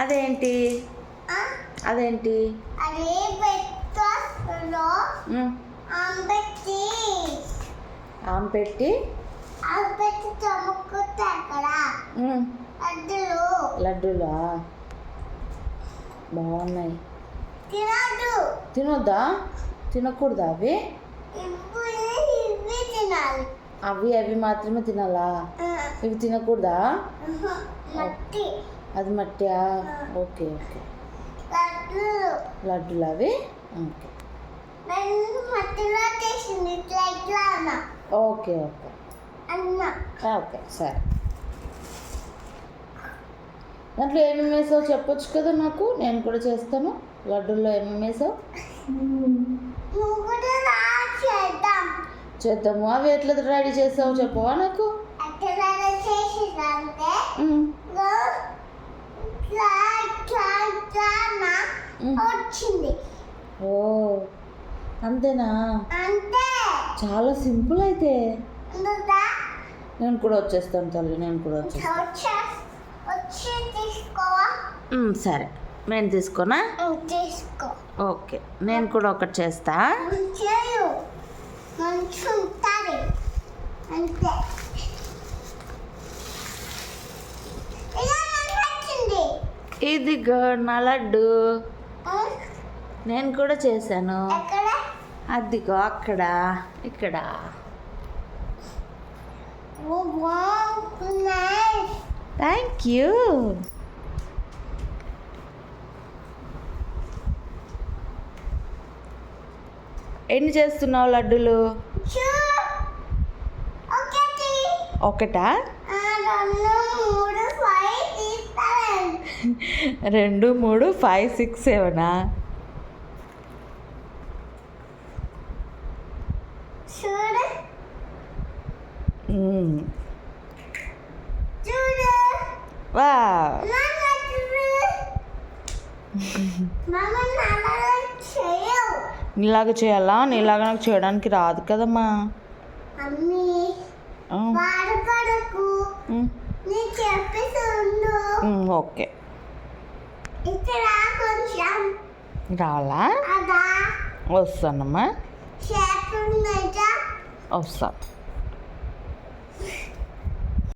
అదేంటి అదేంటి ఆమె పెట్టి లడ్డూలా బాగున్నాయి. తినొద్దా? తినకూడదా అవి? అవి మాత్రమే తినాలా? ఇవి తినకూడదా? అది మట్టియా? Okay okay. లడ్డూలు అవి? ఓకే ఓకే ఓకే ఓకే సరే. దాంట్లో ఏమేమి వేసావు చెప్పొచ్చు కదా నాకు, నేను కూడా చేస్తాను. లడ్డూల్లో ఏమేమి వేసావు చేద్దాము. అవి ఎట్లా రెడీ చేసావు చెప్పవా నాకు? ఓ అంతేనా? చాలా సింపుల్ అయితే. నేను కూడా వచ్చేస్తాను తల్లి, నేను కూడా వచ్చేస్తాను. సరే, నేను తీసుకోనా? ఓకే, నేను కూడా ఒకటి చేస్తా. ఇదిగో నా లడ్డు, నేను కూడా చేశాను. అదిగో అక్కడ ఇక్కడ. Thank you. ఎన్ని చేస్తున్నావు లడ్డూలు? ఒకటా? 2 3 5 6 7 వా నీలాగా చేయాలా? నీలాగా నాకు చేయడానికి రాదు కదమ్మా. ఓకే, రావాలా? వస్తానమ్మా, వస్తాను.